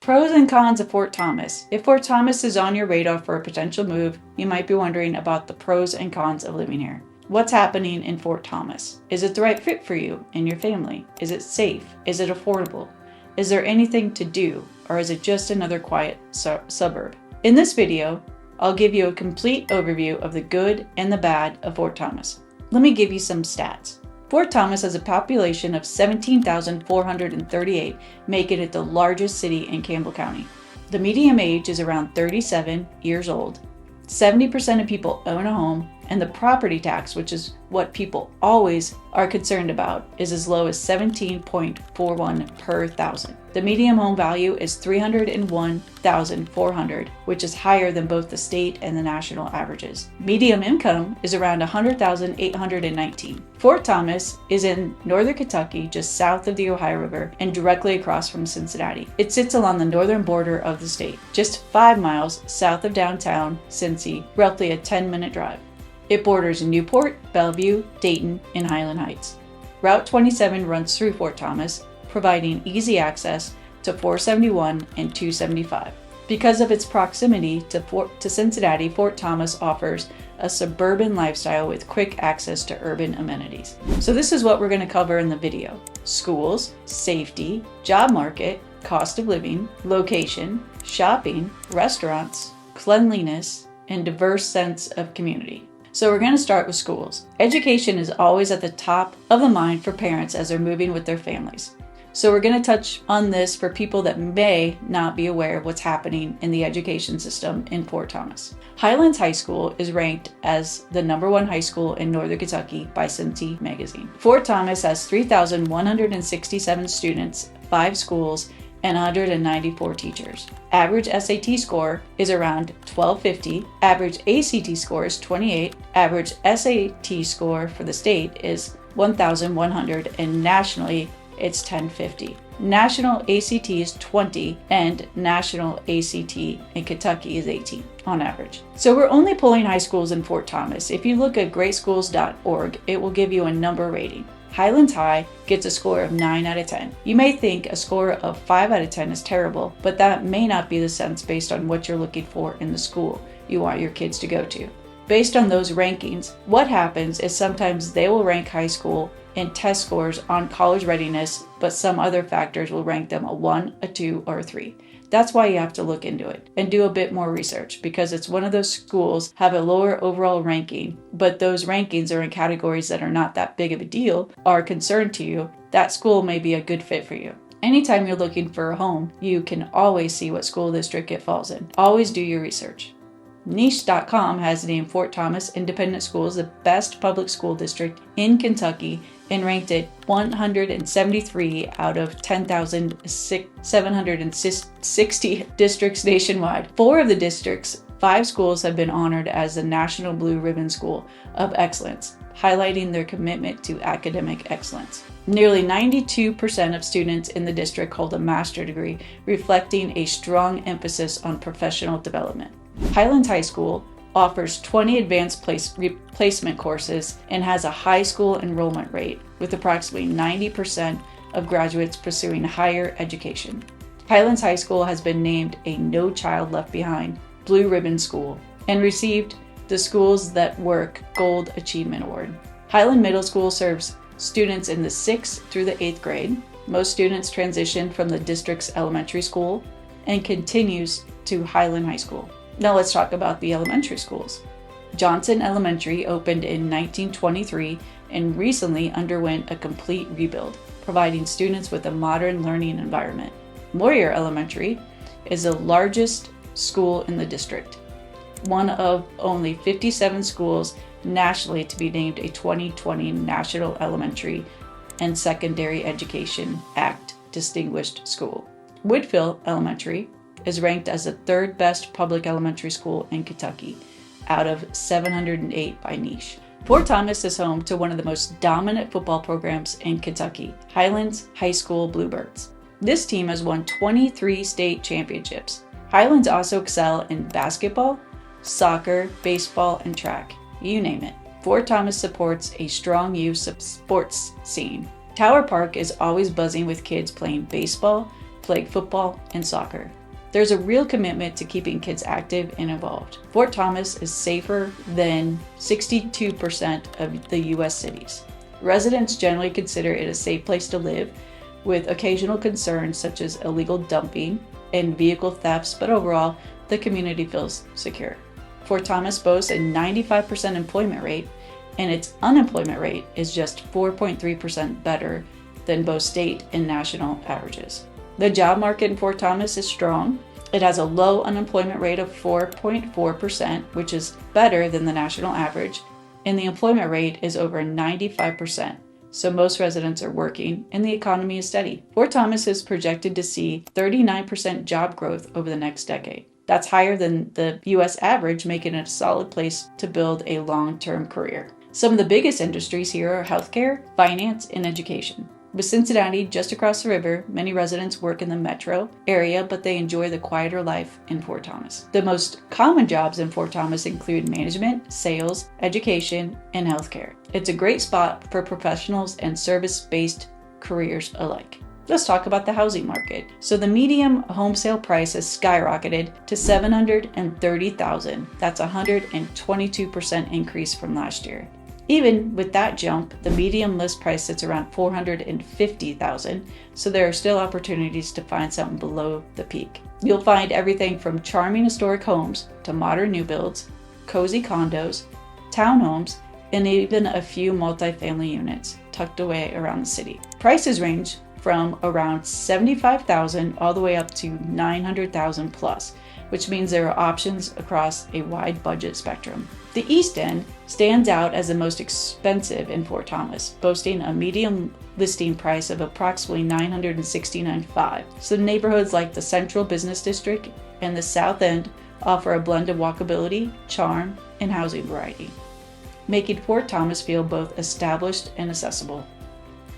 Pros and cons of Fort Thomas. If Fort Thomas is on your radar for a potential move, you might be wondering about the pros and cons of living here. What's happening in Fort Thomas? Is it the right fit for you and your family? Is it safe? Is it affordable? Is there anything to do, or is it just another quiet suburb? In this video, I'll give you a complete overview of the good and the bad of Fort Thomas. Let me give you some stats. Fort Thomas has a population of 17,438, making it the largest city in Campbell County. The median age is around 37 years old. 70% of people own a home, and the property tax, which is what people always are concerned about, is as low as 17.41 per thousand. The median home value is $301,400, which is higher than both the state and the national averages. Median income is around $100,819. Fort Thomas is in northern Kentucky, just south of the Ohio River and directly across from Cincinnati. It sits along the northern border of the state, just 5 miles south of downtown Cincy, roughly a 10-minute drive. It borders Newport, Bellevue, Dayton, and Highland Heights. Route 27 runs through Fort Thomas, providing easy access to 471 and 275. Because of its proximity to Cincinnati, Fort Thomas offers a suburban lifestyle with quick access to urban amenities. So this is what we're going to cover in the video: schools, safety, job market, cost of living, location, shopping, restaurants, cleanliness, and diverse sense of community. So we're going to start with schools. Education is always at the top of the mind for parents as they're moving with their families. So we're going to touch on this for people that may not be aware of what's happening in the education system in Fort Thomas. Highlands High School is ranked as the #1 high school in Northern Kentucky by Cincy magazine. Fort Thomas has 3,167 students, 5 schools, and 194 teachers. Average SAT score is around 1250. Average ACT score is 28. Average SAT score for the state is 1,100, and nationally it's 1050. National ACT is 20, and national ACT in Kentucky is 18 on average. So we're only pulling high schools in Fort Thomas. If you look at greatschools.org, it will give you a number rating. Highlands High gets a score of 9 out of 10. You may think a score of 5 out of 10 is terrible, but that may not be the sense based on what you're looking for in the school you want your kids to go to. Based on those rankings, what happens is sometimes they will rank high school in test scores on college readiness, but some other factors will rank them a 1, a 2, or a 3. That's why you have to look into it and do a bit more research, because it's one of those schools have a lower overall ranking, but those rankings are in categories that are not that big of a deal, are a concern to you. That school may be a good fit for you. Anytime you're looking for a home, you can always see what school district it falls in. Always do your research. Niche.com has named Fort Thomas Independent Schools the best public school district in Kentucky and ranked it 173 out of 10,760 districts nationwide. 4 of the district's 5 schools have been honored as the National Blue Ribbon School of Excellence, highlighting their commitment to academic excellence. Nearly 92% of students in the district hold a master's degree, reflecting a strong emphasis on professional development. Highlands High School offers 20 advanced placement courses and has a high school enrollment rate, with approximately 90% of graduates pursuing higher education. Highlands High School has been named a No Child Left Behind Blue Ribbon School and received the Schools That Work Gold Achievement Award. Highland Middle School serves students in the 6th through the 8th grade. Most students transition from the district's elementary school and continues to Highland High School. Now let's talk about the elementary schools. Johnson Elementary opened in 1923 and recently underwent a complete rebuild, providing students with a modern learning environment. Moyer Elementary is the largest school in the district, one of only 57 schools nationally to be named a 2020 National Elementary and Secondary Education Act Distinguished School. Woodville Elementary is ranked as the 3rd best public elementary school in Kentucky, out of 708 by Niche. Fort Thomas is home to one of the most dominant football programs in Kentucky, Highlands High School Bluebirds. This team has won 23 state championships. Highlands also excel in basketball, soccer, baseball, and track, you name it. Fort Thomas supports a strong youth sports scene. Tower Park is always buzzing with kids playing baseball, flag football and soccer. There's a real commitment to keeping kids active and involved. Fort Thomas is safer than 62% of the US cities. Residents generally consider it a safe place to live, with occasional concerns such as illegal dumping and vehicle thefts, but overall, the community feels secure. Fort Thomas boasts a 95% employment rate, and its unemployment rate is just 4.3% better than both state and national averages. The job market in Fort Thomas is strong. It has a low unemployment rate of 4.4%, which is better than the national average, and the employment rate is over 95%. So most residents are working and the economy is steady. Fort Thomas is projected to see 39% job growth over the next decade. That's higher than the US average, making it a solid place to build a long-term career. Some of the biggest industries here are healthcare, finance, and education. With Cincinnati just across the river, many residents work in the metro area, but they enjoy the quieter life in Fort Thomas. The most common jobs in Fort Thomas include management, sales, education, and healthcare. It's a great spot for professionals and service-based careers alike. Let's talk about the housing market. So the median home sale price has skyrocketed to $730,000. That's a 122% increase from last year. Even with that jump, the median list price sits around $450,000, so there are still opportunities to find something below the peak. You'll find everything from charming historic homes to modern new builds, cozy condos, townhomes, and even a few multifamily units tucked away around the city. Prices range from around $75,000 all the way up to $900,000 plus, which means there are options across a wide budget spectrum. The East End stands out as the most expensive in Fort Thomas, boasting a median listing price of approximately $969,500. So neighborhoods like the Central Business District and the South End offer a blend of walkability, charm, and housing variety, making Fort Thomas feel both established and accessible.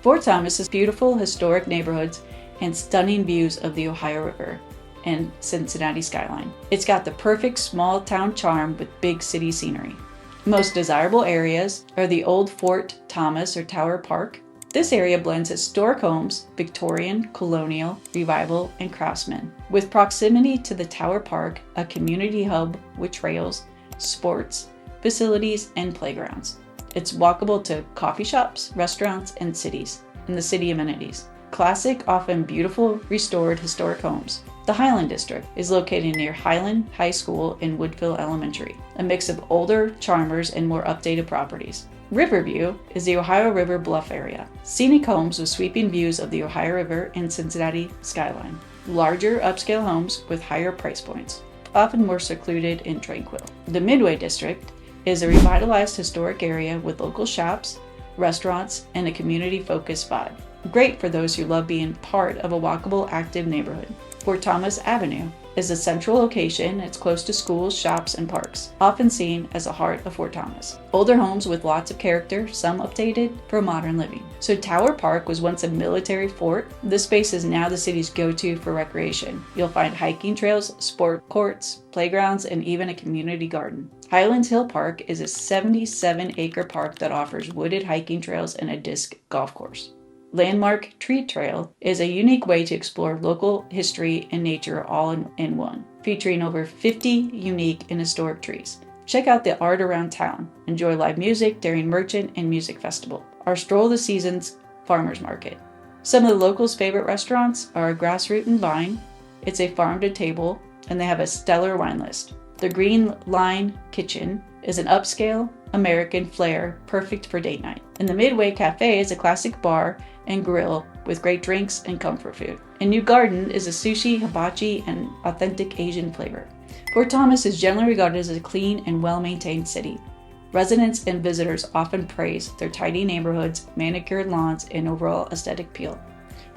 Fort Thomas has beautiful historic neighborhoods and stunning views of the Ohio River and Cincinnati skyline. It's got the perfect small town charm with big city scenery. Most desirable areas are the old Fort Thomas or Tower Park. This area blends historic homes, Victorian, colonial, revival, and craftsman. With proximity to the Tower Park, a community hub with trails, sports, facilities, and playgrounds. It's walkable to coffee shops, restaurants, and the city amenities. Classic, often beautiful, restored historic homes. The Highland District is located near Highland High School and Woodville Elementary, a mix of older charmers and more updated properties. Riverview is the Ohio River Bluff area. Scenic homes with sweeping views of the Ohio River and Cincinnati skyline. Larger upscale homes with higher price points, often more secluded and tranquil. The Midway District is a revitalized historic area with local shops, restaurants, and a community-focused vibe. Great for those who love being part of a walkable, active neighborhood. Fort Thomas Avenue is a central location. It's close to schools, shops, and parks, often seen as the heart of Fort Thomas. Older homes with lots of character, some updated for modern living. So Tower Park was once a military fort. This space is now the city's go-to for recreation. You'll find hiking trails, sport courts, playgrounds, and even a community garden. Highlands Hill Park is a 77-acre park that offers wooded hiking trails and a disc golf course. Landmark Tree Trail is a unique way to explore local history and nature all in one, featuring over 50 unique and historic trees. Check out the art around town. Enjoy live music during Merchant and Music Festival, our Stroll the Seasons Farmers Market. Some of the locals' favorite restaurants are Grassroot and Vine. It's a farm to table, and they have a stellar wine list. The Green Line Kitchen is an upscale American flair, perfect for date night. And the Midway Cafe is a classic bar and grill with great drinks and comfort food. And New Garden is a sushi, hibachi, and authentic Asian flavor. Fort Thomas is generally regarded as a clean and well-maintained city. Residents and visitors often praise their tidy neighborhoods, manicured lawns, and overall aesthetic appeal.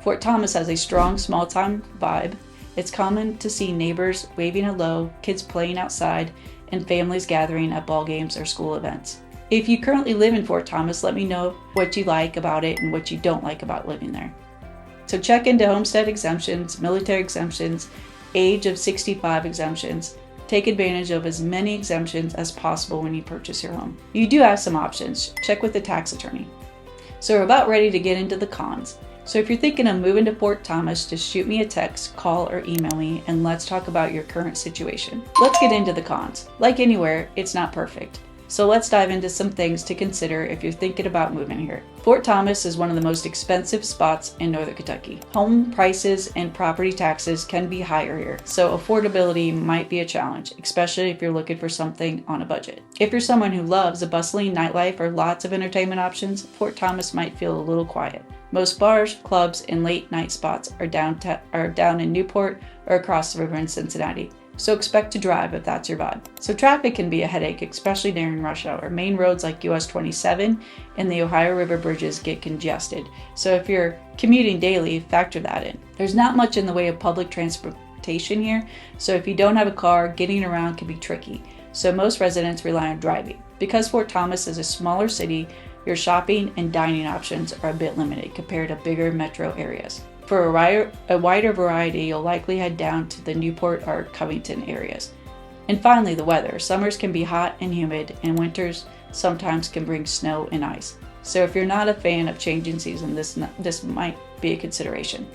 Fort Thomas has a strong small-town vibe. It's common to see neighbors waving hello, kids playing outside, and families gathering at ball games or school events. If you currently live in Fort Thomas, let me know what you like about it and what you don't like about living there. So check into homestead exemptions, military exemptions, age of 65 exemptions. Take advantage of as many exemptions as possible when you purchase your home. You do have some options. Check with the tax attorney. So we're about ready to get into the cons. So if you're thinking of moving to Fort Thomas, just shoot me a text, call, or email me, and let's talk about your current situation. Let's get into the cons. Like anywhere, it's not perfect. So let's dive into some things to consider if you're thinking about moving here. Fort Thomas is one of the most expensive spots in Northern Kentucky. Home prices and property taxes can be higher here, so affordability might be a challenge, especially if you're looking for something on a budget. If you're someone who loves a bustling nightlife or lots of entertainment options, Fort Thomas might feel a little quiet. Most bars, clubs, and late night spots are down in Newport or across the river in Cincinnati. So expect to drive if that's your vibe. So traffic can be a headache, especially during rush hour. Main roads like US 27 and the Ohio River bridges get congested. So if you're commuting daily, factor that in. There's not much in the way of public transportation here, so if you don't have a car, getting around can be tricky. So most residents rely on driving. Because Fort Thomas is a smaller city, your shopping and dining options are a bit limited compared to bigger metro areas. For a wider variety, you'll likely head down to the Newport or Covington areas. And finally, the weather. Summers can be hot and humid, and winters sometimes can bring snow and ice. So if you're not a fan of changing season, this might be a consideration.